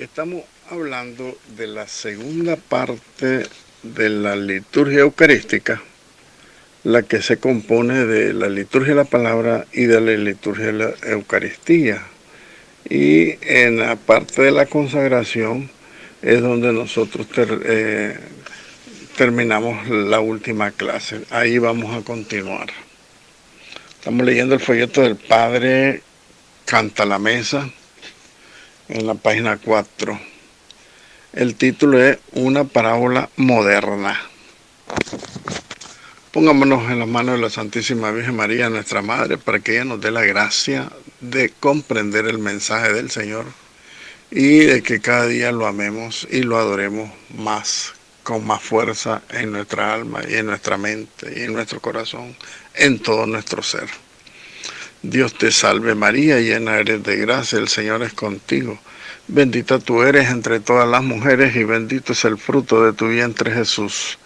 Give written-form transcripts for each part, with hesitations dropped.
Estamos hablando de la segunda parte de la liturgia eucarística, la que se compone de la liturgia de la palabra y de la liturgia de la Eucaristía. Y en la parte de la consagración es donde nosotros terminamos la última clase. Ahí vamos a continuar. Estamos leyendo el folleto del Padre Cantalamessa en la página 4. El título es Una parábola moderna. Pongámonos en las manos de la Santísima Virgen María, nuestra Madre, para que ella nos dé la gracia de comprender el mensaje del Señor y de que cada día lo amemos y lo adoremos más, con más fuerza en nuestra alma y en nuestra mente y en nuestro corazón, en todo nuestro ser. Dios te salve María, llena eres de gracia, el Señor es contigo. Bendita tú eres entre todas las mujeres y bendito es el fruto de tu vientre Jesús.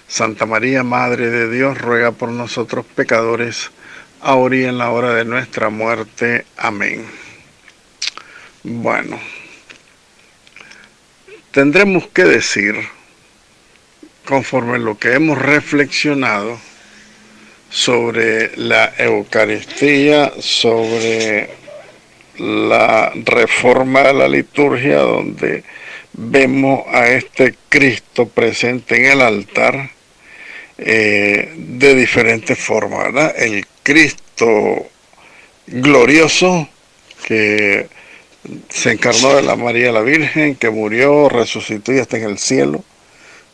Santa María, Madre de Dios, ruega por nosotros pecadores, ahora y en la hora de nuestra muerte. Amén. Bueno, tendremos que decir, conforme lo que hemos reflexionado sobre la Eucaristía, sobre la reforma de la liturgia, donde vemos a este Cristo presente en el altar de diferentes formas, ¿verdad? El Cristo glorioso que se encarnó de la María la Virgen, que murió, resucitó y está en el cielo.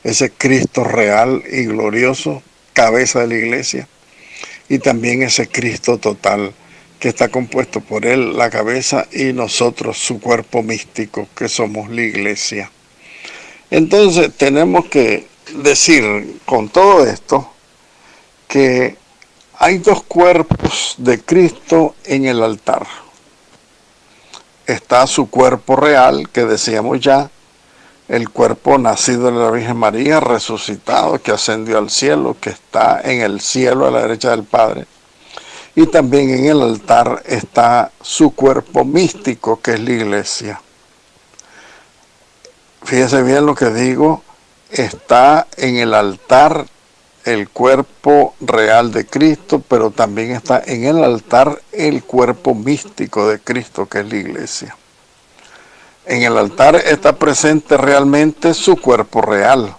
Ese Cristo real y glorioso, cabeza de la iglesia. Y también ese Cristo total, que está compuesto por él, la cabeza, y nosotros, su cuerpo místico, que somos la iglesia. Entonces tenemos que decir con todo esto que hay dos cuerpos de Cristo en el altar. Está su cuerpo real, que decíamos ya, el cuerpo nacido de la Virgen María, resucitado, que ascendió al cielo, que está en el cielo a la derecha del Padre. Y también en el altar está su cuerpo místico, que es la iglesia. Fíjese bien lo que digo, está en el altar el cuerpo real de Cristo, pero también está en el altar el cuerpo místico de Cristo, que es la iglesia. En el altar está presente realmente su cuerpo real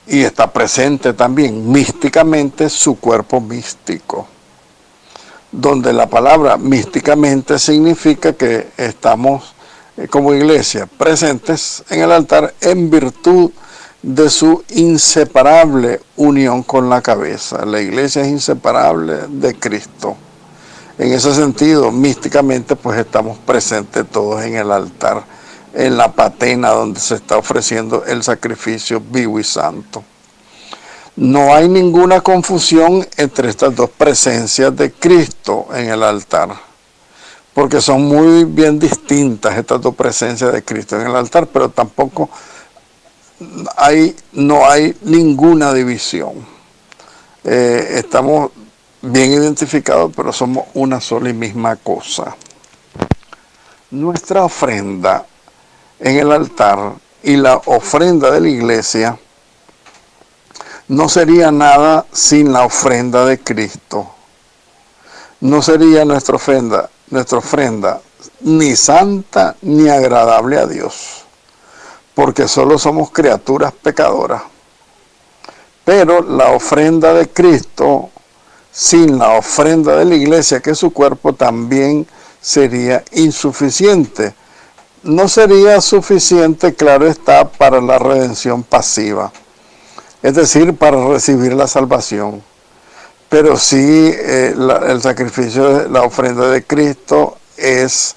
y está presente también místicamente su cuerpo místico, donde la palabra místicamente significa que estamos como iglesia presentes en el altar en virtud de su inseparable unión con la cabeza. La iglesia es inseparable de Cristo. En ese sentido, místicamente, pues estamos presentes todos en el altar, en la patena donde se está ofreciendo el sacrificio vivo y santo. No hay ninguna confusión entre estas dos presencias de Cristo en el altar, porque son muy bien distintas estas dos presencias de Cristo en el altar, pero tampoco no hay ninguna división. Estamos bien identificados, pero somos una sola y misma cosa. Nuestra ofrenda en el altar y la ofrenda de la iglesia no sería nada sin la ofrenda de Cristo. No sería nuestra ofrenda ni santa ni agradable a Dios, porque solo somos criaturas pecadoras. Pero la ofrenda de Cristo, sin la ofrenda de la iglesia, que es su cuerpo, también sería insuficiente. No sería suficiente, claro está, para la redención pasiva, es decir, para recibir la salvación. Pero sí el sacrificio, la ofrenda de Cristo es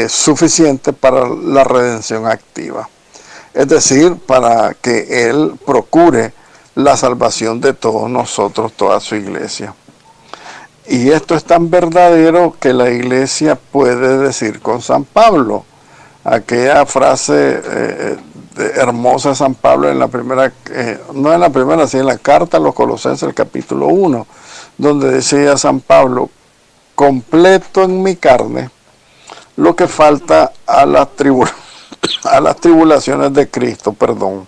suficiente para la redención activa. Es decir, para que Él procure la salvación de todos nosotros, toda su iglesia. Y esto es tan verdadero que la iglesia puede decir con San Pablo, aquella frase hermosa de San Pablo en la primera, no en la primera, sino en la carta a los Colosenses, el capítulo 1, donde decía San Pablo: completo en mi carne lo que falta a la tribulación a las tribulaciones de Cristo, perdón,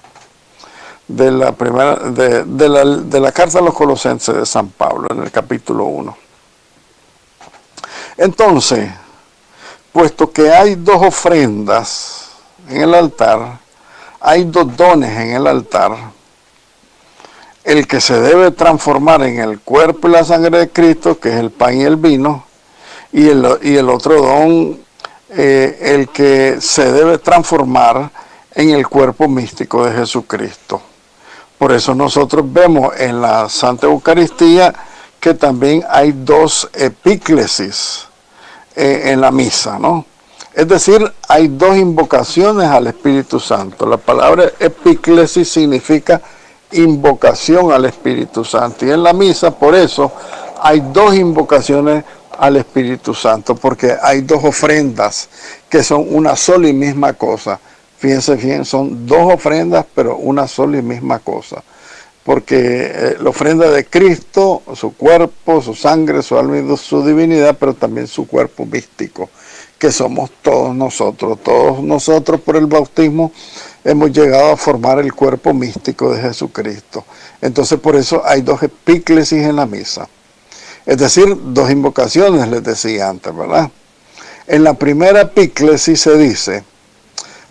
de la primera, de la carta a los Colosenses de San Pablo, en el capítulo 1. Entonces, puesto que hay dos ofrendas en el altar, hay dos dones en el altar, el que se debe transformar en el cuerpo y la sangre de Cristo, que es el pan y el vino, y el otro don, el que se debe transformar en el cuerpo místico de Jesucristo. Por eso nosotros vemos en la Santa Eucaristía que también hay dos epíclesis en la misa, ¿no? Es decir, hay dos invocaciones al Espíritu Santo. La palabra epíclesis significa invocación al Espíritu Santo. Y en la misa, por eso, hay dos invocaciones al Espíritu Santo, porque hay dos ofrendas que son una sola y misma cosa. Fíjense bien, son dos ofrendas, pero una sola y misma cosa. Porque la ofrenda de Cristo, su cuerpo, su sangre, su alma y su divinidad, pero también su cuerpo místico, que somos todos nosotros. Todos nosotros por el bautismo hemos llegado a formar el cuerpo místico de Jesucristo. Entonces por eso hay dos epíclesis en la misa. Es decir, dos invocaciones, les decía antes, ¿verdad? En la primera epíclesis se dice: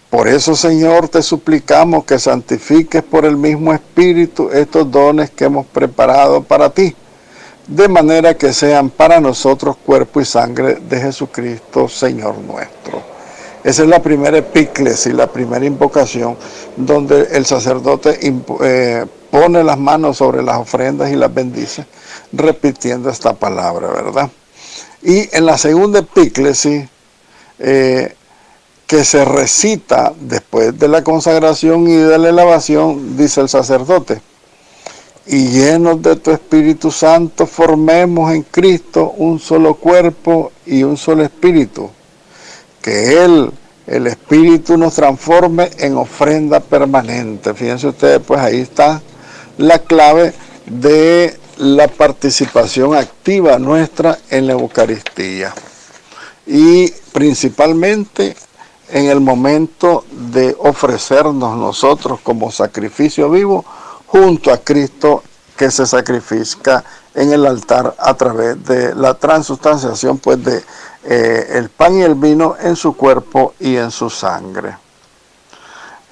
por eso, Señor, te suplicamos que santifiques por el mismo Espíritu estos dones que hemos preparado para ti, de manera que sean para nosotros cuerpo y sangre de Jesucristo, Señor nuestro. Esa es la primera epíclesis, la primera invocación, donde el sacerdote pone las manos sobre las ofrendas y las bendice, repitiendo esta palabra, ¿verdad? Y en la segunda epíclesis, que se recita después de la consagración y de la elevación, dice el sacerdote: y llenos de tu Espíritu Santo formemos en Cristo un solo cuerpo y un solo espíritu, que Él, el Espíritu, nos transforme en ofrenda permanente. Fíjense ustedes, pues ahí está la clave de la participación activa nuestra en la Eucaristía, y principalmente en el momento de ofrecernos nosotros como sacrificio vivo junto a Cristo, que se sacrifica en el altar a través de la transustanciación, pues de el pan y el vino en su cuerpo y en su sangre.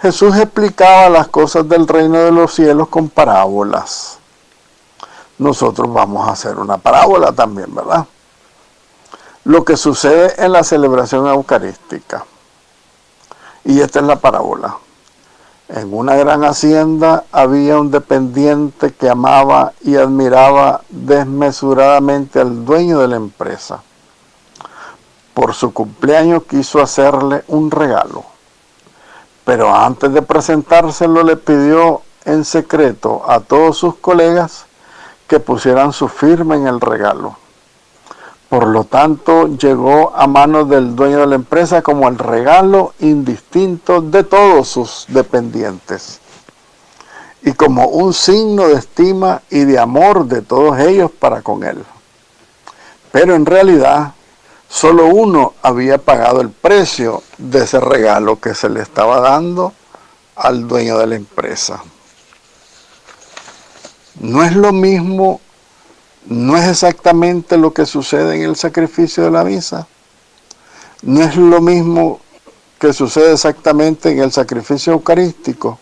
Jesús explicaba las cosas del reino de los cielos con parábolas. Nosotros vamos a hacer una parábola también, ¿verdad? Lo que sucede en la celebración eucarística. Y esta es la parábola. En una gran hacienda había un dependiente que amaba y admiraba desmesuradamente al dueño de la empresa. Por su cumpleaños quiso hacerle un regalo, pero antes de presentárselo le pidió en secreto a todos sus colegas que pusieran su firma en el regalo. Por lo tanto, llegó a manos del dueño de la empresa como el regalo indistinto de todos sus dependientes, y como un signo de estima y de amor de todos ellos para con él. Pero en realidad, solo uno había pagado el precio de ese regalo que se le estaba dando al dueño de la empresa. No es lo mismo. No es exactamente lo que sucede en el sacrificio de la misa. No es lo mismo que sucede exactamente en el sacrificio eucarístico.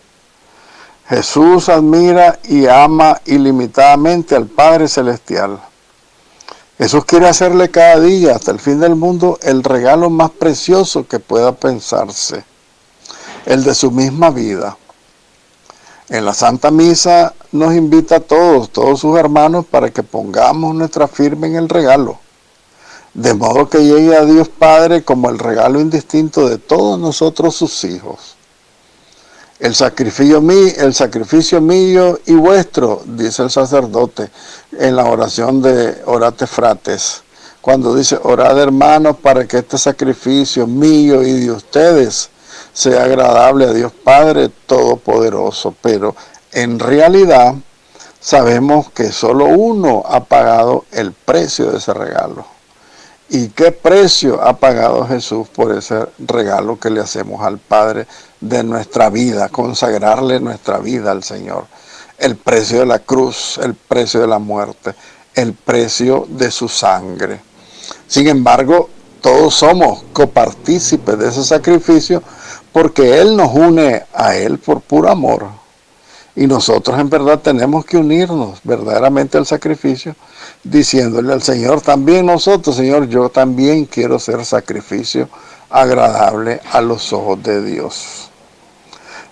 Jesús admira y ama ilimitadamente al Padre Celestial. Jesús quiere hacerle cada día, hasta el fin del mundo, el regalo más precioso que pueda pensarse, el de su misma vida. En la Santa Misa nos invita a todos sus hermanos, para que pongamos nuestra firma en el regalo, de modo que llegue a Dios Padre como el regalo indistinto de todos nosotros sus hijos. El sacrificio mío y vuestro, dice el sacerdote en la oración de Orate Frates, cuando dice: orad, hermanos, para que este sacrificio mío y de ustedes sea agradable a Dios Padre Todopoderoso. Pero en realidad sabemos que solo uno ha pagado el precio de ese regalo, ¿Y qué precio ha pagado Jesús por ese regalo que le hacemos al Padre de nuestra vida, consagrarle nuestra vida al Señor? El precio de la cruz, el precio de la muerte, el precio de su sangre. Sin embargo, todos somos copartícipes de ese sacrificio porque Él nos une a Él por puro amor. Y nosotros en verdad tenemos que unirnos verdaderamente al sacrificio, diciéndole al Señor, también nosotros, Señor, yo también quiero ser sacrificio agradable a los ojos de Dios.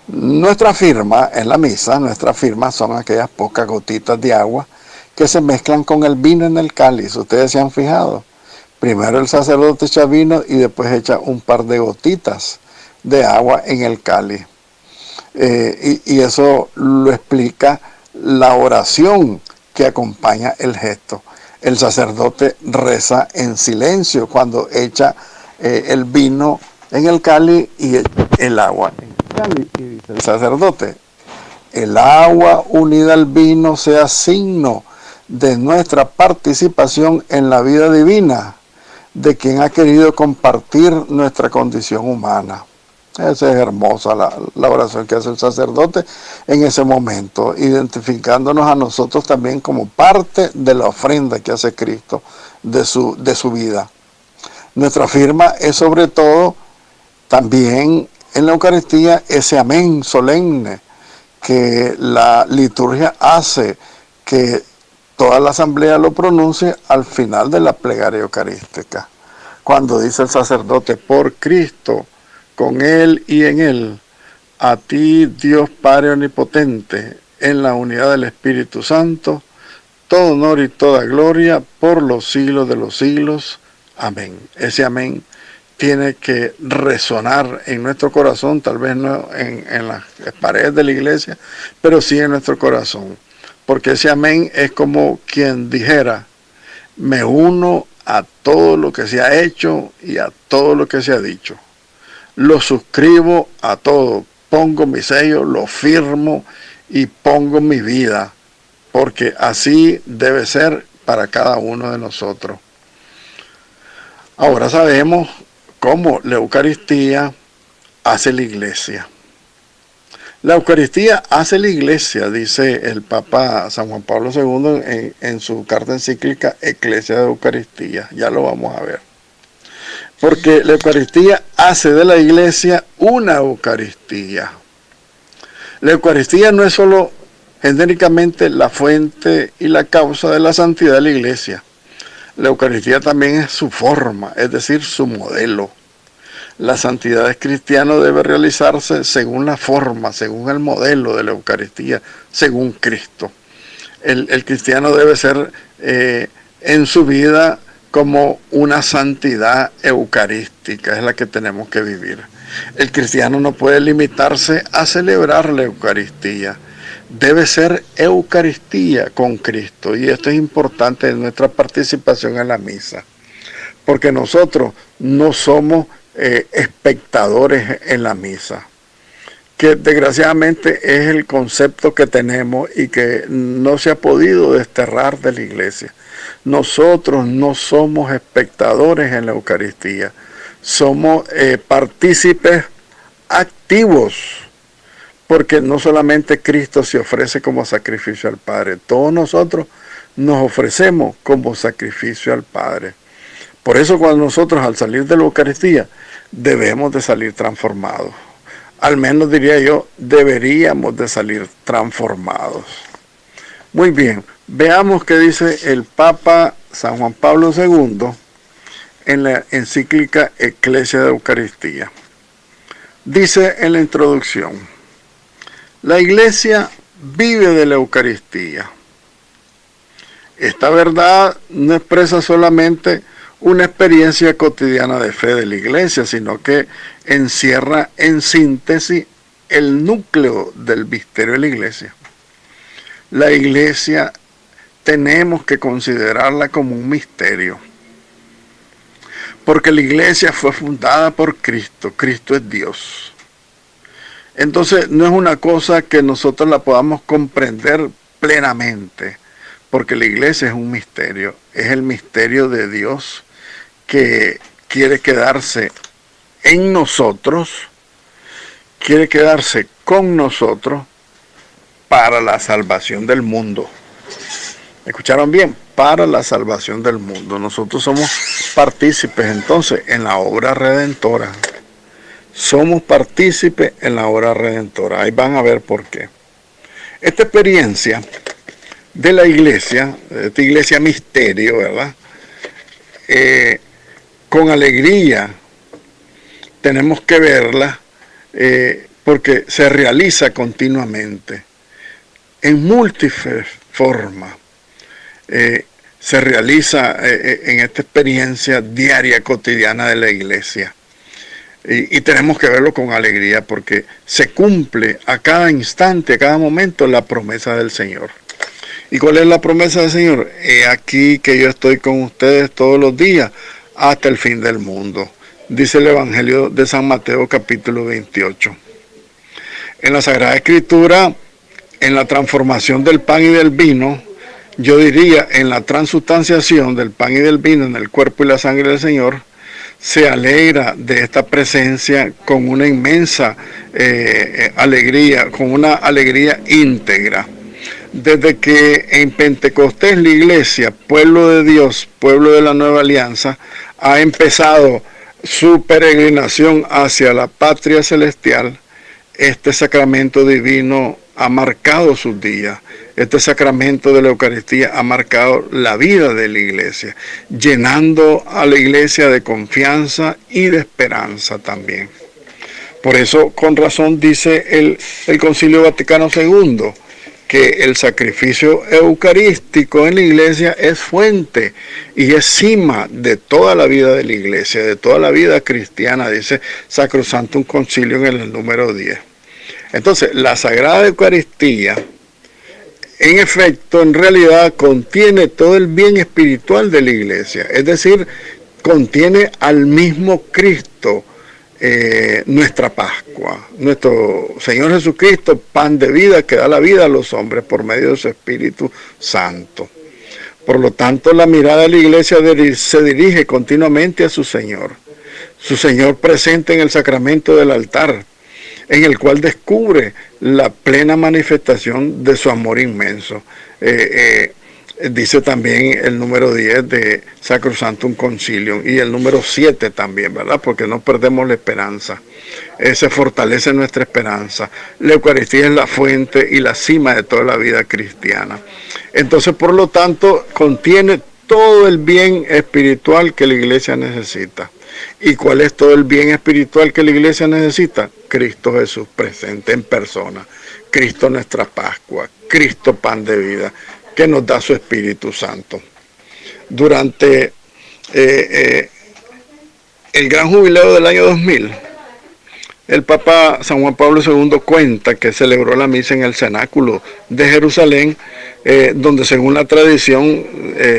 Nuestra firma en la misa, nuestras firmas son aquellas pocas gotitas de agua que se mezclan con el vino en el cáliz. Ustedes se han fijado. Primero el sacerdote echa vino y después echa un par de gotitas de agua en el cáliz. Y eso lo explica la oración que acompaña el gesto. El sacerdote reza en silencio cuando echa el vino en el cáliz y el agua en el cáliz. Y dice el sacerdote, el agua unida al vino sea signo de nuestra participación en la vida divina, de quien ha querido compartir nuestra condición humana. Esa es hermosa la oración que hace el sacerdote en ese momento, identificándonos a nosotros también como parte de la ofrenda que hace Cristo de su vida. Nuestra firma es sobre todo también en la Eucaristía ese amén solemne que la liturgia hace que toda la asamblea lo pronuncie al final de la plegaria eucarística. Cuando dice el sacerdote, por Cristo, con Él y en Él, a ti, Dios Padre Omnipotente, en la unidad del Espíritu Santo, todo honor y toda gloria por los siglos de los siglos. Amén. Ese amén tiene que resonar en nuestro corazón, tal vez no en las paredes de la iglesia, pero sí en nuestro corazón. Porque ese amén es como quien dijera, me uno a todo lo que se ha hecho y a todo lo que se ha dicho. Lo suscribo a todo, pongo mi sello, lo firmo y pongo mi vida, porque así debe ser para cada uno de nosotros. Ahora sabemos cómo la Eucaristía hace la Iglesia. La Eucaristía hace la Iglesia, dice el Papa San Juan Pablo II en su carta encíclica Ecclesia de Eucaristía. Ya lo vamos a ver. Porque la Eucaristía hace de la Iglesia una Eucaristía. La Eucaristía no es solo genéricamente la fuente y la causa de la santidad de la Iglesia. La Eucaristía también es su forma, es decir, su modelo. La santidad del cristiano debe realizarse según la forma, según el modelo de la Eucaristía, según Cristo. El cristiano debe ser en su vida como una santidad eucarística, es la que tenemos que vivir. El cristiano no puede limitarse a celebrar la Eucaristía, debe ser Eucaristía con Cristo, y esto es importante en nuestra participación en la misa, porque nosotros no somos espectadores en la misa, que desgraciadamente es el concepto que tenemos y que no se ha podido desterrar de la iglesia. Nosotros no somos espectadores en la Eucaristía, somos partícipes activos, porque no solamente Cristo se ofrece como sacrificio al Padre, todos nosotros nos ofrecemos como sacrificio al Padre. Por eso cuando nosotros al salir de la Eucaristía debemos de salir transformados. Al menos diría yo, deberíamos de salir transformados. Muy bien, veamos qué dice el Papa San Juan Pablo II en la encíclica Ecclesia de Eucaristía. Dice en la introducción, la Iglesia vive de la Eucaristía. Esta verdad no expresa solamente una experiencia cotidiana de fe de la Iglesia, sino que encierra en síntesis el núcleo del misterio de la Iglesia. La Iglesia tenemos que considerarla como un misterio, porque la Iglesia fue fundada por Cristo, Cristo es Dios. Entonces no es una cosa que nosotros la podamos comprender plenamente, porque la Iglesia es un misterio, es el misterio de Dios que quiere quedarse en nosotros, quiere quedarse con nosotros para la salvación del mundo. ¿Escucharon bien? Para la salvación del mundo. Nosotros somos partícipes entonces en la obra redentora. Somos partícipes en la obra redentora. Ahí van a ver por qué. Esta experiencia de la iglesia, de esta iglesia misterio, ¿verdad? Con alegría tenemos que verla porque se realiza continuamente en múltiples formas. Se realiza en esta experiencia diaria, cotidiana de la iglesia. Y tenemos que verlo con alegría porque se cumple a cada instante, a cada momento la promesa del Señor. ¿Y cuál es la promesa del Señor? He aquí que yo estoy con ustedes todos los días hasta el fin del mundo. Dice el Evangelio de San Mateo capítulo 28. En la Sagrada Escritura, en la transformación del pan y del vino, yo diría en la transustanciación del pan y del vino en el cuerpo y la sangre del Señor, se alegra de esta presencia con una inmensa alegría, con una alegría íntegra. Desde que en Pentecostés la iglesia, pueblo de Dios, pueblo de la nueva alianza, ha empezado su peregrinación hacia la patria celestial, este sacramento divino ha marcado sus días. Este sacramento de la Eucaristía ha marcado la vida de la iglesia, llenando a la iglesia de confianza y de esperanza también. Por eso, con razón, dice el Concilio Vaticano II, que el sacrificio eucarístico en la iglesia es fuente y es cima de toda la vida de la iglesia, de toda la vida cristiana, dice Sacrosanctum Concilium en el número 10. Entonces, la Sagrada Eucaristía, en efecto, en realidad contiene todo el bien espiritual de la iglesia, es decir, contiene al mismo Cristo, nuestra Pascua, nuestro Señor Jesucristo, pan de vida que da la vida a los hombres por medio de su Espíritu Santo. Por lo tanto, la mirada de la iglesia se dirige continuamente a su Señor presente en el sacramento del altar, en el cual descubre la plena manifestación de su amor inmenso. Dice también el número 10 de Sacrosanctum Concilium y el número 7 también, ¿verdad? Porque no perdemos la esperanza. Se fortalece nuestra esperanza. La Eucaristía es la fuente y la cima de toda la vida cristiana. Entonces, por lo tanto, contiene todo el bien espiritual que la iglesia necesita. ¿Y cuál es todo el bien espiritual que la iglesia necesita? Cristo Jesús presente en persona. Cristo nuestra Pascua. Cristo pan de vida, que nos da su Espíritu Santo. Durante el gran jubileo del año 2000, el Papa San Juan Pablo II cuenta que celebró la misa en el cenáculo de Jerusalén, donde según la tradición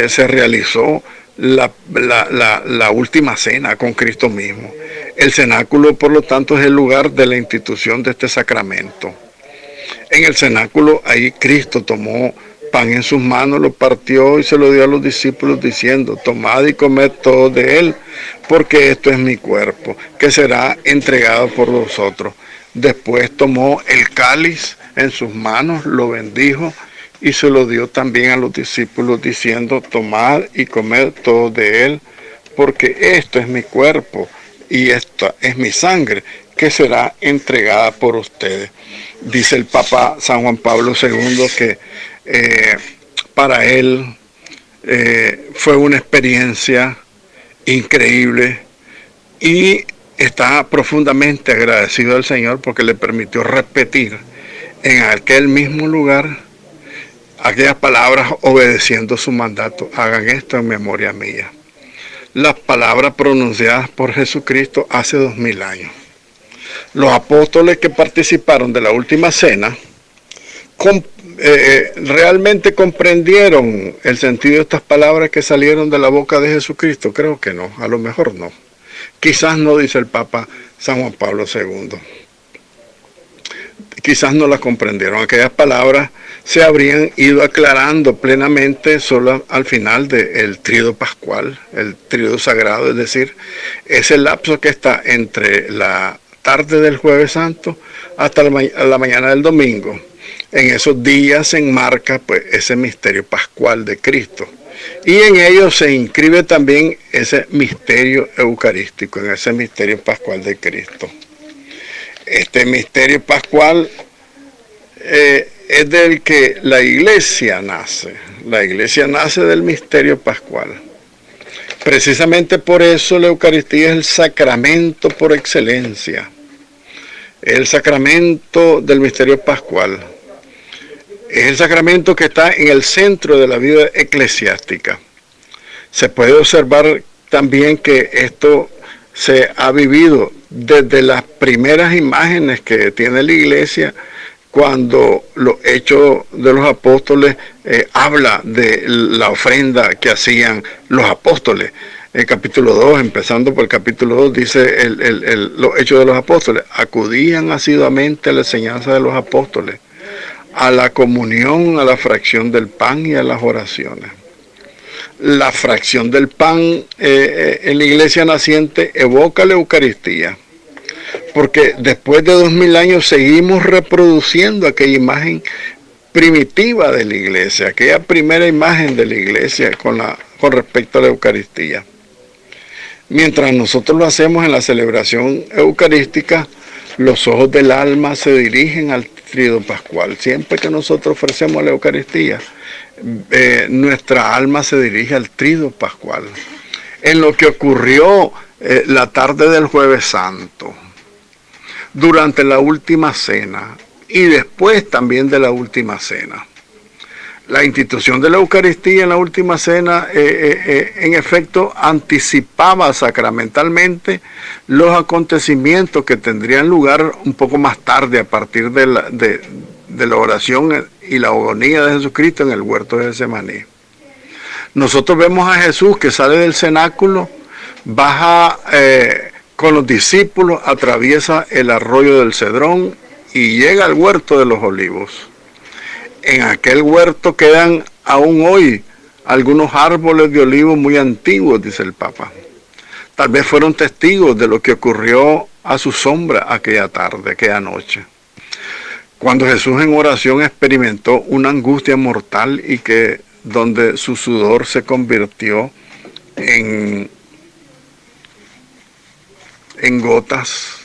se realizó la última cena con Cristo mismo. El cenáculo, por lo tanto, es el lugar de la institución de este sacramento. En el cenáculo, ahí Cristo tomó pan en sus manos, lo partió y se lo dio a los discípulos diciendo: tomad y comed todo de él, porque esto es mi cuerpo, que será entregado por vosotros. Después tomó el cáliz en sus manos, lo bendijo y se lo dio también a los discípulos diciendo: tomad y comed todo de él, porque esto es mi cuerpo y esta es mi sangre, que será entregada por ustedes. Dice el Papa San Juan Pablo II que para él fue una experiencia increíble y está profundamente agradecido al Señor porque le permitió repetir en aquel mismo lugar aquellas palabras obedeciendo su mandato: hagan esto en memoria mía. Las palabras pronunciadas por Jesucristo hace 2000 años. Los apóstoles que participaron de la última cena ¿realmente comprendieron el sentido de estas palabras que salieron de la boca de Jesucristo? Creo que no, a lo mejor no. Quizás no, dice el Papa San Juan Pablo II. quizás no las comprendieron. Aquellas palabras se habrían ido aclarando plenamente solo al final del tríodo pascual, el tríodo sagrado, es decir, ese lapso que está entre la tarde del Jueves Santo hasta la mañana del domingo. En esos días se enmarca pues ese misterio pascual de Cristo. Y en ello se inscribe también ese misterio eucarístico, en ese misterio pascual de Cristo. Este misterio pascual es del que la iglesia nace. La iglesia nace del misterio pascual. Precisamente por eso la Eucaristía es el sacramento por excelencia. El sacramento del misterio pascual. Es el sacramento que está en el centro de la vida eclesiástica. Se puede observar también que esto se ha vivido desde las primeras imágenes que tiene la iglesia, cuando los Hechos de los Apóstoles habla de la ofrenda que hacían los apóstoles. El capítulo 2, empezando por el capítulo 2, dice los Hechos de los Apóstoles: acudían asiduamente a la enseñanza de los apóstoles, a la comunión, a la fracción del pan y a las oraciones. La fracción del pan en la iglesia naciente evoca la Eucaristía, porque después de 2000 años seguimos reproduciendo aquella imagen primitiva de la iglesia, aquella primera imagen de la iglesia con respecto a la Eucaristía. Mientras nosotros lo hacemos en la celebración eucarística, los ojos del alma se dirigen al tríodo pascual. Siempre que nosotros ofrecemos la Eucaristía, nuestra alma se dirige al tríodo pascual. En lo que ocurrió la tarde del Jueves Santo, durante la última cena y después también de la última cena. La institución de la Eucaristía en la última cena en efecto anticipaba sacramentalmente los acontecimientos que tendrían lugar un poco más tarde, a partir de la oración y la agonía de Jesucristo en el huerto de Getsemaní. Nosotros vemos a Jesús que sale del cenáculo, baja con los discípulos, atraviesa el arroyo del Cedrón y llega al huerto de los Olivos. En aquel huerto quedan aún hoy algunos árboles de olivos muy antiguos, dice el Papa. Tal vez fueron testigos de lo que ocurrió a su sombra aquella tarde, aquella noche, cuando Jesús en oración experimentó una angustia mortal y que donde su sudor se convirtió en gotas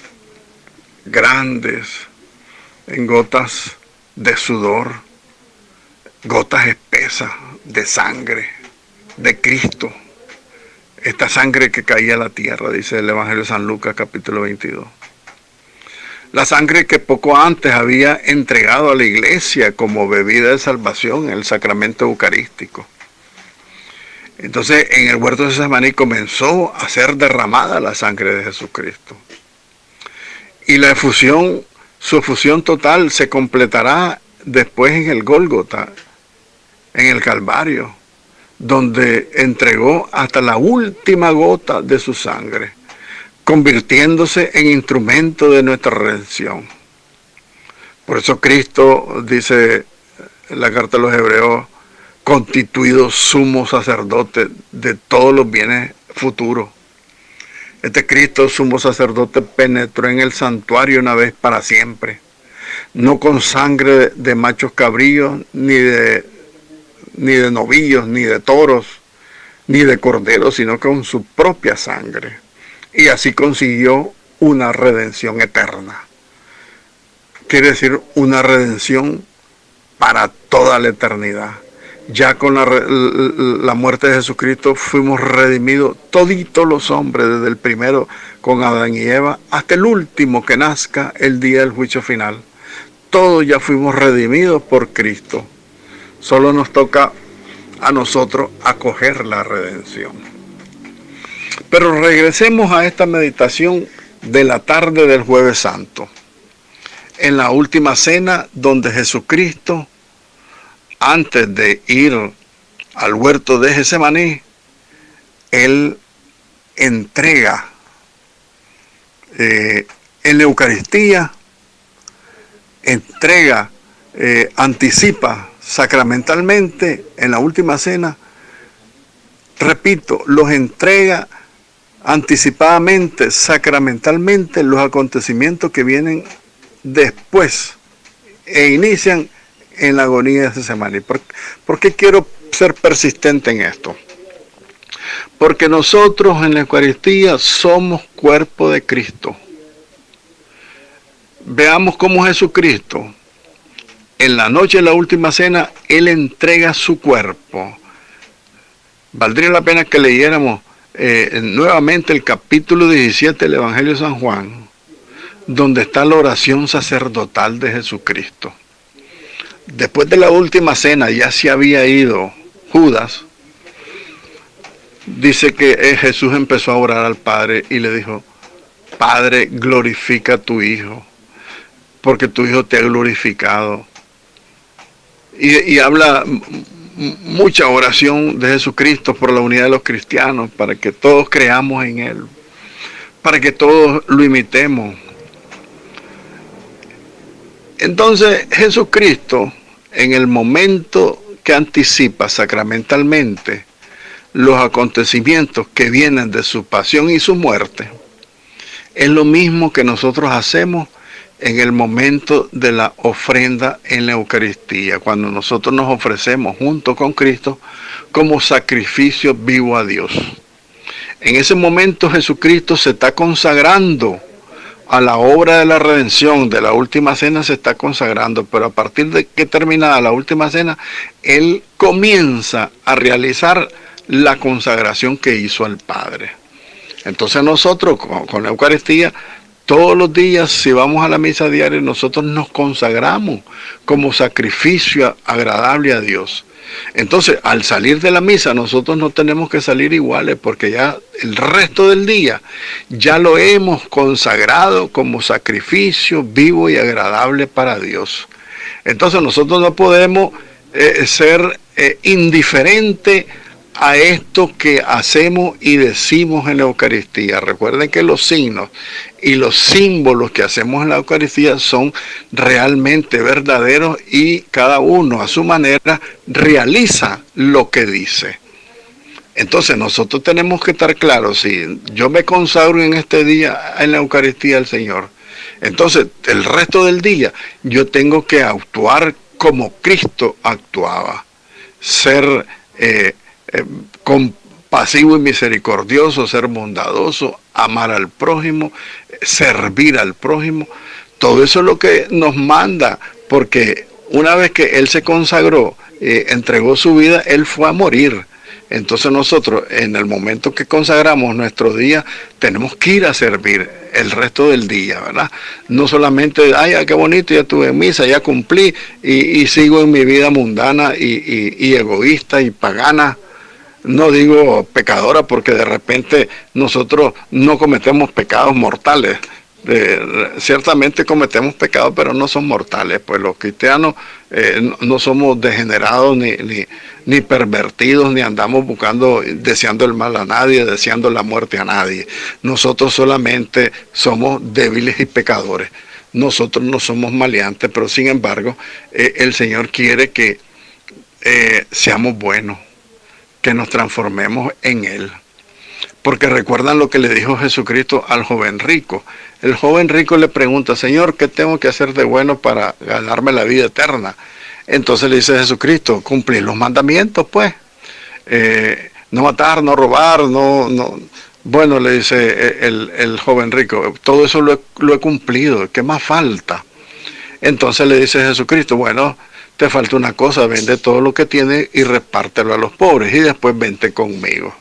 grandes, en gotas de sudor, gotas espesas de sangre de Cristo. Esta sangre que caía a la tierra, dice el Evangelio de San Lucas, capítulo 22. La sangre que poco antes había entregado a la iglesia como bebida de salvación, el sacramento eucarístico. Entonces, en el huerto de Getsemaní comenzó a ser derramada la sangre de Jesucristo. Y la efusión, su efusión total se completará después en el Gólgota, en el Calvario, donde entregó hasta la última gota de su sangre, convirtiéndose en instrumento de nuestra redención. Por eso Cristo, dice la carta de los Hebreos, constituido sumo sacerdote de todos los bienes futuros. Este Cristo, sumo sacerdote, penetró en el santuario una vez para siempre, no con sangre de machos cabríos, ni de novillos, ni de toros, ni de corderos, sino con su propia sangre. Y así consiguió una redención eterna. Quiere decir una redención para toda la eternidad. Ya con la muerte de Jesucristo fuimos redimidos toditos los hombres, desde el primero con Adán y Eva hasta el último que nazca el día del juicio final. Todos ya fuimos redimidos por Cristo. Solo nos toca a nosotros acoger la redención. Pero regresemos a esta meditación de la tarde del Jueves Santo. En la última cena, donde Jesucristo, antes de ir al huerto de Getsemaní, Él entrega en la Eucaristía entrega, anticipa sacramentalmente en la última cena, repito, los entrega anticipadamente, sacramentalmente, los acontecimientos que vienen después e inician en la agonía de Getsemaní. ¿Por qué quiero ser persistente en esto? Porque nosotros en la Eucaristía somos cuerpo de Cristo. Veamos cómo Jesucristo, en la noche de la última cena, Él entrega su cuerpo. Valdría la pena que leyéramos nuevamente el capítulo 17 del Evangelio de San Juan, donde está la oración sacerdotal de Jesucristo. Después de la última cena ya se había ido Judas. Dice que Jesús empezó a orar al Padre y le dijo: Padre, glorifica a tu Hijo, porque tu Hijo te ha glorificado. Y habla mucha oración de Jesucristo por la unidad de los cristianos, para que todos creamos en Él, para que todos lo imitemos. Entonces Jesucristo, en el momento que anticipa sacramentalmente los acontecimientos que vienen de su pasión y su muerte, es lo mismo que nosotros hacemos en el momento de la ofrenda en la Eucaristía, cuando nosotros nos ofrecemos junto con Cristo como sacrificio vivo a Dios. En ese momento Jesucristo se está consagrando a la obra de la redención. De la última cena se está consagrando, pero a partir de que terminada la última cena, Él comienza a realizar la consagración que hizo al Padre. Entonces nosotros con la Eucaristía, todos los días, si vamos a la misa diaria, nosotros nos consagramos como sacrificio agradable a Dios. Entonces, al salir de la misa, nosotros no tenemos que salir iguales, porque ya el resto del día ya lo hemos consagrado como sacrificio vivo y agradable para Dios. Entonces, nosotros no podemos ser indiferentes a esto que hacemos y decimos en la Eucaristía. Recuerden que los signos y los símbolos que hacemos en la Eucaristía son realmente verdaderos, y cada uno a su manera realiza lo que dice. Entonces nosotros tenemos que estar claros: si yo me consagro en este día en la Eucaristía al Señor, entonces el resto del día yo tengo que actuar como Cristo actuaba, ser compasivo y misericordioso, ser bondadoso, amar al prójimo, servir al prójimo. Todo eso es lo que nos manda, porque una vez que Él se consagró, entregó su vida, Él fue a morir. Entonces nosotros, en el momento que consagramos nuestro día, tenemos que ir a servir el resto del día, ¿verdad? No solamente, ay, qué bonito, ya tuve misa, ya cumplí, y sigo en mi vida mundana y egoísta y pagana. No digo pecadora, porque de repente nosotros no cometemos pecados mortales. Ciertamente cometemos pecados, pero no son mortales. Pues los cristianos no somos degenerados ni pervertidos, ni andamos deseando el mal a nadie, deseando la muerte a nadie. Nosotros solamente somos débiles y pecadores. Nosotros no somos maleantes, pero sin embargo el Señor quiere que seamos buenos, que nos transformemos en Él. Porque recuerdan lo que le dijo Jesucristo al joven rico. El joven rico le pregunta: Señor, ¿qué tengo que hacer de bueno para ganarme la vida eterna? Entonces le dice Jesucristo: cumplir los mandamientos, pues. No matar, no robar, no. Bueno, le dice el joven rico, todo eso lo he cumplido, ¿qué más falta? Entonces le dice Jesucristo: bueno, te falta una cosa, vende todo lo que tienes y repártelo a los pobres, y después vente conmigo.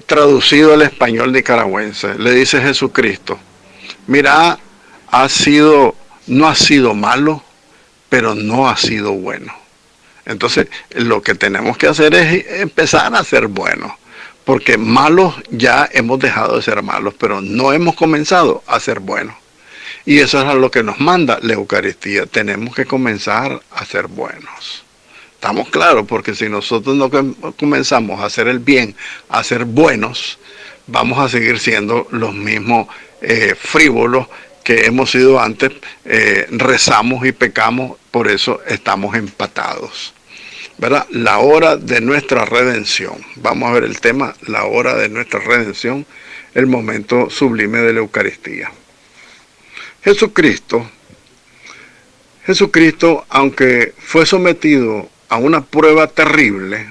Traducido al español nicaragüense, le dice Jesucristo: mira, no ha sido malo, pero no ha sido bueno. Entonces, lo que tenemos que hacer es empezar a ser buenos, porque malos ya hemos dejado de ser malos, pero no hemos comenzado a ser buenos. Y eso es a lo que nos manda la Eucaristía. Tenemos que comenzar a ser buenos. Estamos claros, porque si nosotros no comenzamos a hacer el bien, a ser buenos, vamos a seguir siendo los mismos frívolos que hemos sido antes, rezamos y pecamos, por eso estamos empatados, ¿verdad? La hora de nuestra redención. Vamos a ver el tema, la hora de nuestra redención, el momento sublime de la Eucaristía. Jesucristo, aunque fue sometido a una prueba terrible,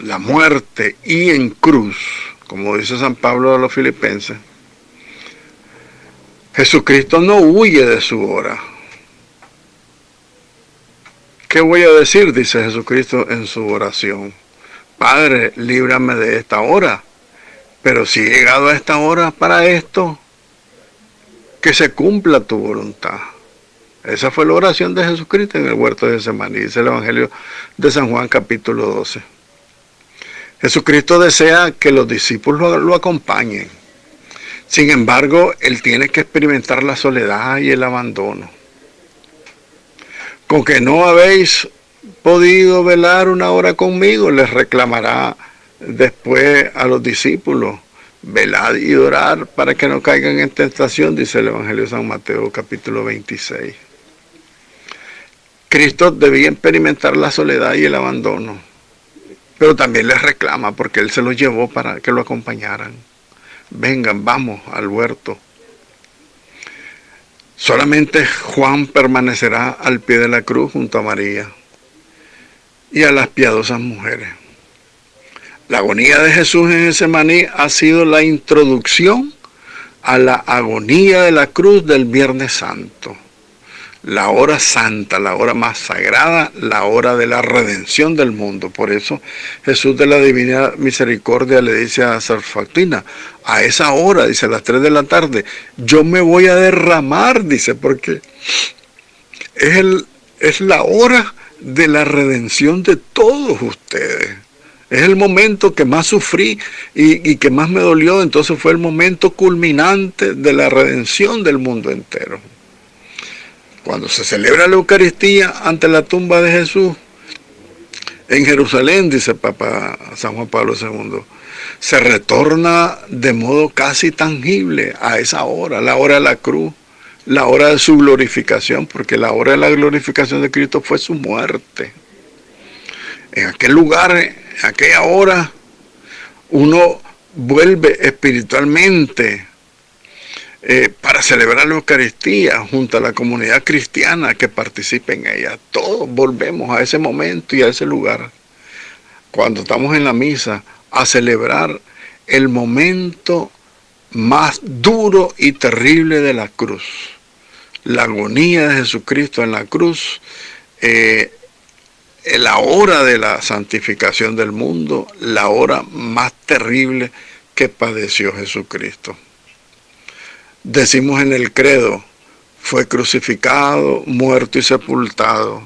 la muerte y en cruz, como dice San Pablo a los Filipenses, Jesucristo no huye de su hora. ¿Qué voy a decir? Dice Jesucristo en su oración. Padre, líbrame de esta hora. Pero si he llegado a esta hora para esto, que se cumpla tu voluntad. Esa fue la oración de Jesucristo en el huerto de Getsemaní, dice el Evangelio de San Juan capítulo 12. Jesucristo desea que los discípulos lo acompañen. Sin embargo, Él tiene que experimentar la soledad y el abandono. Con que no habéis podido velar una hora conmigo, les reclamará después a los discípulos. Velad y orar para que no caigan en tentación, dice el Evangelio de San Mateo capítulo 26. Cristo debía experimentar la soledad y el abandono, pero también les reclama porque Él se los llevó para que lo acompañaran. Vengan, vamos al huerto. Solamente Juan permanecerá al pie de la cruz junto a María y a las piadosas mujeres. La agonía de Jesús en Getsemaní ha sido la introducción a la agonía de la cruz del Viernes Santo. La hora santa, la hora más sagrada, la hora de la redención del mundo. Por eso Jesús de la Divina Misericordia le dice a Sor Faustina, a esa hora, dice, a las 3 de la tarde, yo me voy a derramar, dice, porque es la hora de la redención de todos ustedes. Es el momento que más sufrí y que más me dolió, entonces fue el momento culminante de la redención del mundo entero. Cuando se celebra la Eucaristía ante la tumba de Jesús, en Jerusalén, dice Papa San Juan Pablo II, se retorna de modo casi tangible a esa hora, la hora de la cruz, la hora de su glorificación, porque la hora de la glorificación de Cristo fue su muerte. En aquel lugar, en aquella hora, uno vuelve espiritualmente para celebrar la Eucaristía junto a la comunidad cristiana que participe en ella. Todos volvemos a ese momento y a ese lugar, cuando estamos en la misa, a celebrar el momento más duro y terrible de la cruz. La agonía de Jesucristo en la cruz, la hora de la santificación del mundo, la hora más terrible que padeció Jesucristo. Decimos en el credo, fue crucificado, muerto y sepultado,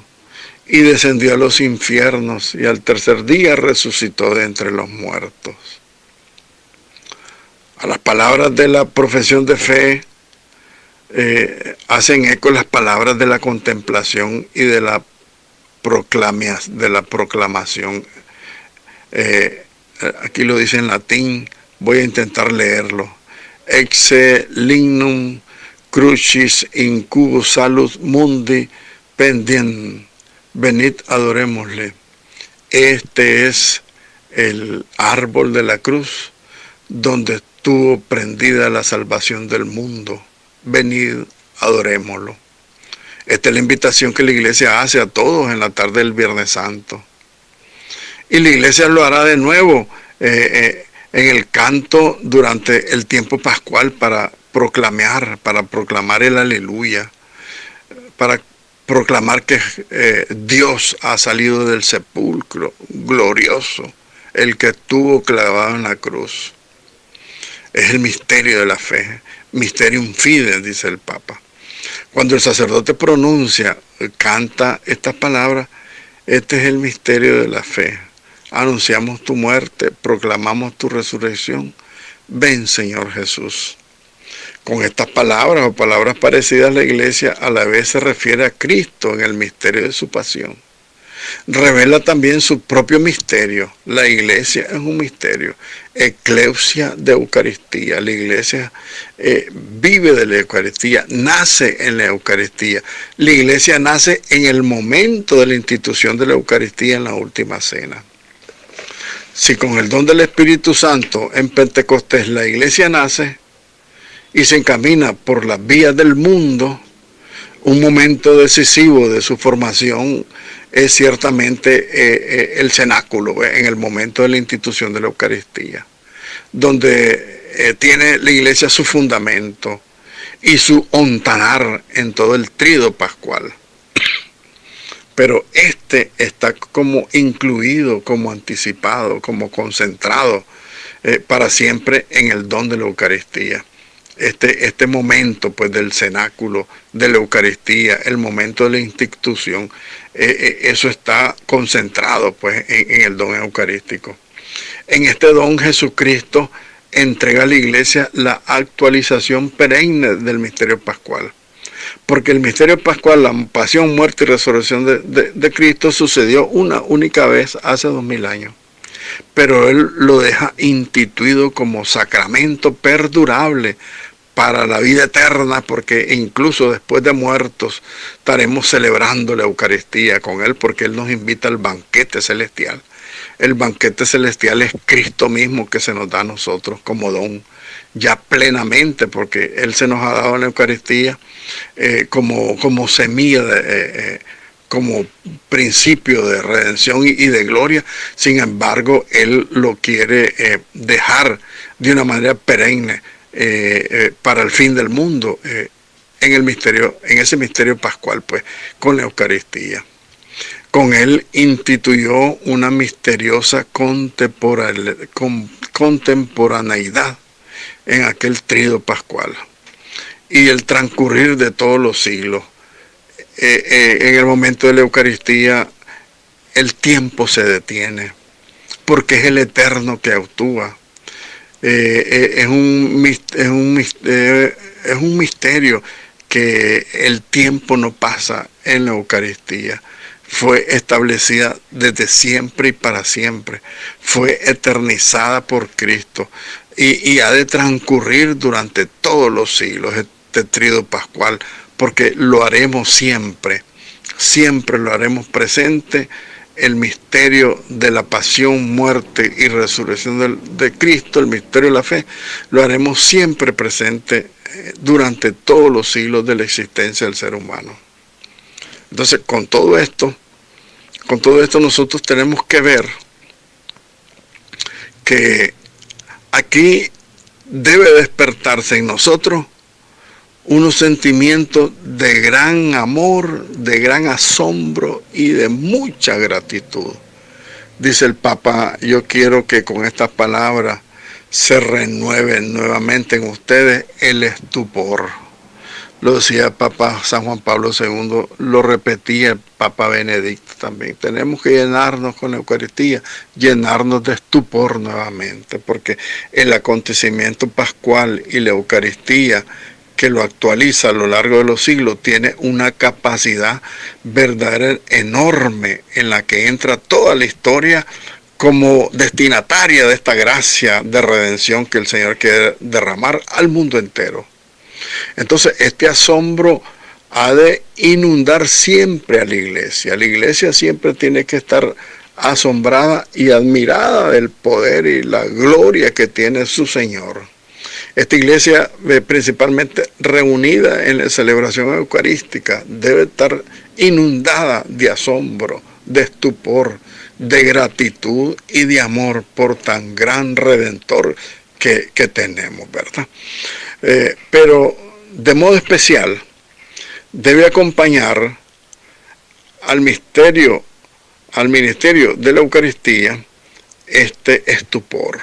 y descendió a los infiernos, y al tercer día resucitó de entre los muertos. A las palabras de la profesión de fe, hacen eco las palabras de la contemplación y de la proclamación. Aquí lo dice en latín, voy a intentar leerlo. Exe lignum crucis in cubo salus mundi pendien. Venid, adorémosle. Este es el árbol de la cruz donde estuvo prendida la salvación del mundo. Venid, adorémoslo. Esta es la invitación que la Iglesia hace a todos en la tarde del Viernes Santo. Y la Iglesia lo hará de nuevo en el canto durante el tiempo pascual para proclamar el aleluya, para proclamar que Dios ha salido del sepulcro glorioso, el que estuvo clavado en la cruz. Es el misterio de la fe, mysterium fide, dice el Papa. Cuando el sacerdote canta estas palabras, este es el misterio de la fe. Anunciamos tu muerte, proclamamos tu resurrección. Ven, Señor Jesús. Con estas palabras o palabras parecidas, la Iglesia a la vez se refiere a Cristo en el misterio de su pasión. Revela también su propio misterio. La iglesia es un misterio. Ecleusia de Eucaristía. La iglesia vive de la Eucaristía, nace en la Eucaristía. La iglesia nace en el momento de la institución de la Eucaristía en la última cena. Si con el don del Espíritu Santo en Pentecostés la iglesia nace y se encamina por las vías del mundo, un momento decisivo de su formación es ciertamente el cenáculo, en el momento de la institución de la Eucaristía, donde tiene la iglesia su fundamento y su ontanar en todo el tríodo pascual. Pero este está como incluido, como anticipado, como concentrado para siempre en el don de la Eucaristía. Este momento pues del cenáculo, de la Eucaristía, el momento de la institución, eso está concentrado pues en el don eucarístico. En este don Jesucristo entrega a la iglesia la actualización perenne del misterio pascual. Porque el misterio pascual, la pasión, muerte y resurrección de Cristo sucedió una única vez hace 2000 años. Pero Él lo deja instituido como sacramento perdurable para la vida eterna, porque incluso después de muertos estaremos celebrando la Eucaristía con Él, porque Él nos invita al banquete celestial. El banquete celestial es Cristo mismo que se nos da a nosotros como don, ya plenamente, porque Él se nos ha dado en la Eucaristía como semilla, como principio de redención y de gloria. Sin embargo, Él lo quiere dejar de una manera perenne para el fin del mundo, en ese misterio pascual, pues, con la Eucaristía. Con Él instituyó una misteriosa contemporaneidad en aquel tríodo pascual y el transcurrir de todos los siglos. En el momento de la Eucaristía el tiempo se detiene porque es el eterno que actúa. Es un misterio que el tiempo no pasa en la Eucaristía. Fue establecida desde siempre y para siempre. Fue eternizada por Cristo y ha de transcurrir durante todos los siglos este tríodo pascual, porque lo haremos siempre. Siempre lo haremos presente. El misterio de la pasión, muerte y resurrección de Cristo, el misterio de la fe, lo haremos siempre presente durante todos los siglos de la existencia del ser humano. Entonces, con todo esto nosotros tenemos que ver que aquí debe despertarse en nosotros unos sentimientos de gran amor, de gran asombro y de mucha gratitud. Dice el Papa: yo quiero que con estas palabras se renueve nuevamente en ustedes el estupor. Lo decía el Papa San Juan Pablo II, lo repetía el Papa Benedicto también. Tenemos que llenarnos con la Eucaristía, llenarnos de estupor nuevamente, porque el acontecimiento pascual y la Eucaristía, que lo actualiza a lo largo de los siglos, tiene una capacidad verdadera enorme en la que entra toda la historia como destinataria de esta gracia de redención que el Señor quiere derramar al mundo entero. Entonces, este asombro ha de inundar siempre a la iglesia. La iglesia siempre tiene que estar asombrada y admirada del poder y la gloria que tiene su Señor. Esta iglesia, principalmente reunida en la celebración eucarística, debe estar inundada de asombro, de estupor, de gratitud y de amor por tan gran Redentor que tenemos, ¿verdad? Pero de modo especial debe acompañar al ministerio de la Eucaristía este estupor.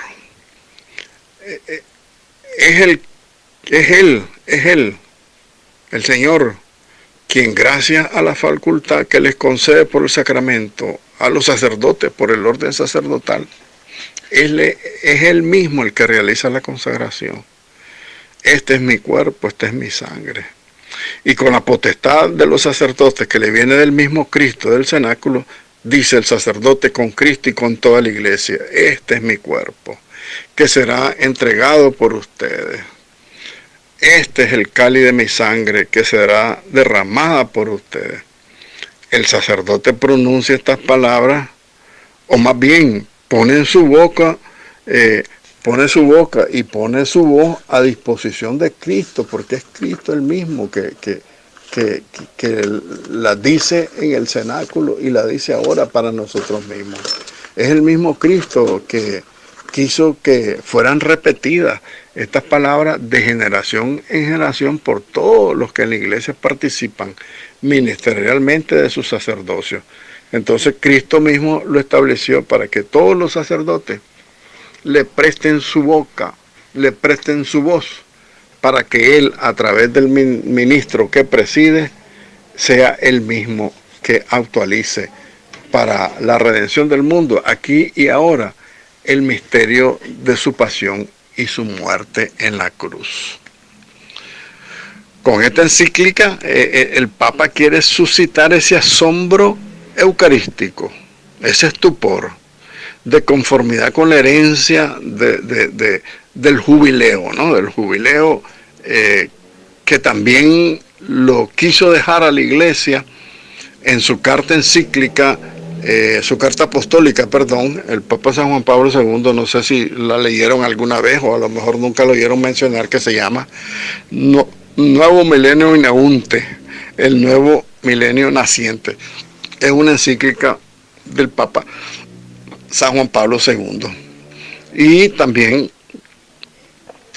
Es Él, el Señor, quien gracias a la facultad que les concede por el sacramento a los sacerdotes, por el orden sacerdotal, es Él mismo el que realiza la consagración. Este es mi cuerpo, esta es mi sangre. Y con la potestad de los sacerdotes que le viene del mismo Cristo, del cenáculo, dice el sacerdote con Cristo y con toda la iglesia: este es mi cuerpo, que será entregado por ustedes. Este es el cáliz de mi sangre, que será derramada por ustedes. El sacerdote pronuncia estas palabras, o más bien pone su boca y pone su voz a disposición de Cristo, porque es Cristo el mismo que la dice en el cenáculo y la dice ahora para nosotros mismos. Es el mismo Cristo que quiso que fueran repetidas estas palabras de generación en generación por todos los que en la iglesia participan ministerialmente de su sacerdocio. Entonces Cristo mismo lo estableció para que todos los sacerdotes le presten su boca, le presten su voz, para que Él, a través del ministro que preside, sea el mismo que actualice para la redención del mundo, aquí y ahora, el misterio de su pasión y su muerte en la cruz. Con esta encíclica, el Papa quiere suscitar ese asombro eucarístico, ese estupor, de conformidad con la herencia del jubileo, ¿no? Del jubileo que también lo quiso dejar a la iglesia en su carta encíclica, su carta apostólica, perdón, el Papa San Juan Pablo II, no sé si la leyeron alguna vez o a lo mejor nunca lo oyeron mencionar, que se llama Nuevo Milenio Inaunte, el nuevo milenio naciente. Es una encíclica del Papa San Juan Pablo II. Y también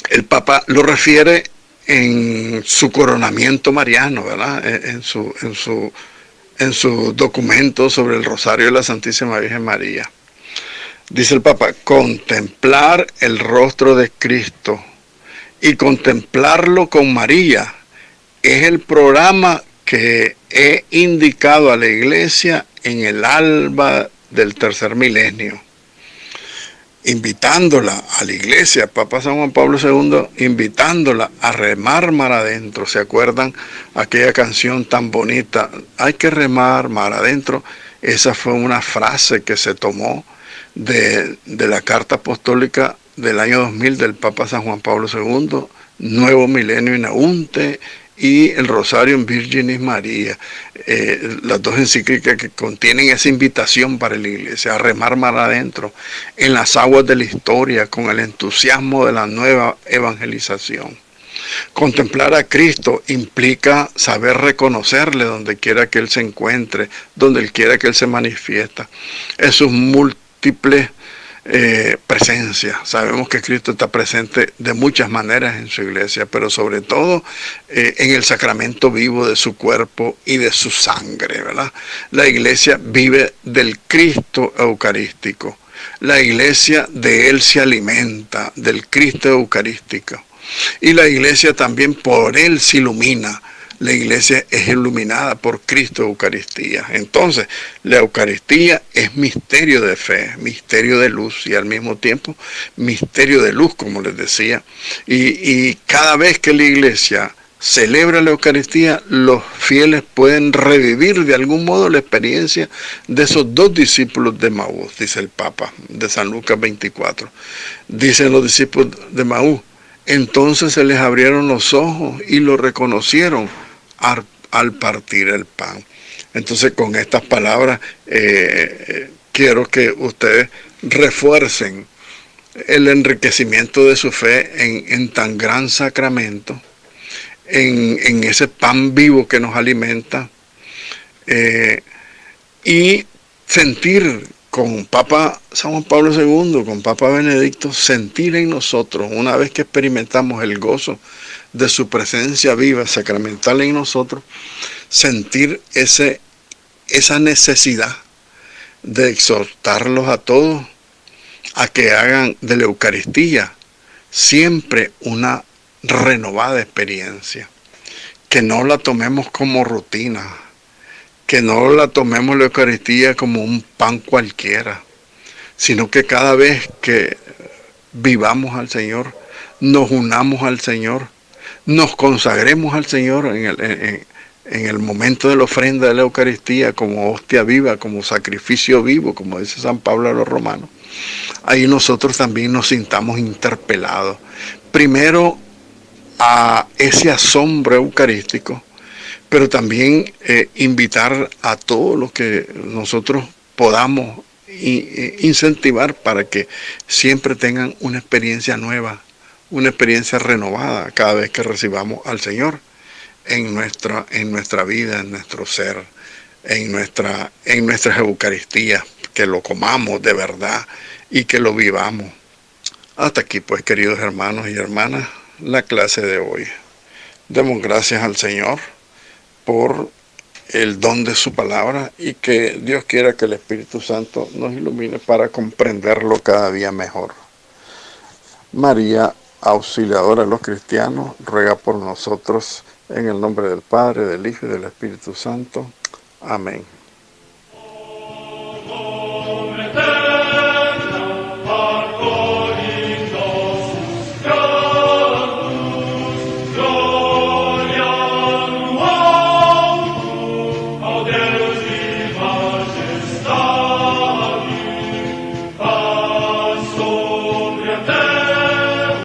el Papa lo refiere en su coronamiento mariano, ¿verdad? En su documento sobre el Rosario de la Santísima Virgen María. Dice el Papa: contemplar el rostro de Cristo y contemplarlo con María es el programa que he indicado a la Iglesia en el alba del tercer milenio, invitándola a la iglesia, Papa San Juan Pablo II, invitándola a remar mar adentro. ¿Se acuerdan aquella canción tan bonita? Hay que remar mar adentro. Esa fue una frase que se tomó de la carta apostólica del año 2000 del Papa San Juan Pablo II, Nuevo Milenio Inaunte y el Rosario in Virginis María, las dos encíclicas que contienen esa invitación para la iglesia a remar mar adentro en las aguas de la historia con el entusiasmo de la nueva evangelización. Contemplar a Cristo implica saber reconocerle donde quiera que Él se encuentre, donde quiera que Él se manifiesta, en sus múltiples presencia. Sabemos que Cristo está presente de muchas maneras en su iglesia, pero sobre todo en el sacramento vivo de su cuerpo y de su sangre, ¿verdad? La iglesia vive del Cristo eucarístico. La iglesia de Él se alimenta, del Cristo eucarístico. Y la iglesia también por Él se ilumina. La iglesia es iluminada por Cristo Eucaristía. Entonces, la Eucaristía es misterio de fe, misterio de luz y al mismo tiempo misterio de luz, como les decía. Y cada vez que la iglesia celebra la Eucaristía, los fieles pueden revivir de algún modo la experiencia de esos dos discípulos de Maús, dice el Papa de San Lucas 24. Dicen los discípulos de Maús: entonces se les abrieron los ojos y lo reconocieron al partir el pan. Entonces, con estas palabras quiero que ustedes refuercen el enriquecimiento de su fe en tan gran sacramento, en ese pan vivo que nos alimenta, y sentir con Papa San Juan Pablo II, con Papa Benedicto, sentir en nosotros, una vez que experimentamos el gozo de su presencia viva, sacramental en nosotros, sentir esa necesidad de exhortarlos a todos a que hagan de la Eucaristía siempre una renovada experiencia, que no la tomemos como rutina, que no la tomemos la Eucaristía como un pan cualquiera, sino que cada vez que vivamos al Señor, nos unamos al Señor, nos consagremos al Señor en el momento de la ofrenda de la Eucaristía, como hostia viva, como sacrificio vivo, como dice San Pablo a los romanos, ahí nosotros también nos sintamos interpelados. Primero a ese asombro eucarístico, pero también invitar a todos los que nosotros podamos incentivar para que siempre tengan una experiencia nueva, una experiencia renovada cada vez que recibamos al Señor en nuestra vida, en nuestro ser, en nuestras Eucaristías, que lo comamos de verdad y que lo vivamos. Hasta aquí, pues, queridos hermanos y hermanas, la clase de hoy. Demos gracias al Señor por el don de su palabra y que Dios quiera que el Espíritu Santo nos ilumine para comprenderlo cada día mejor. María, auxiliadora de los cristianos, ruega por nosotros en el nombre del Padre, del Hijo y del Espíritu Santo. Amén.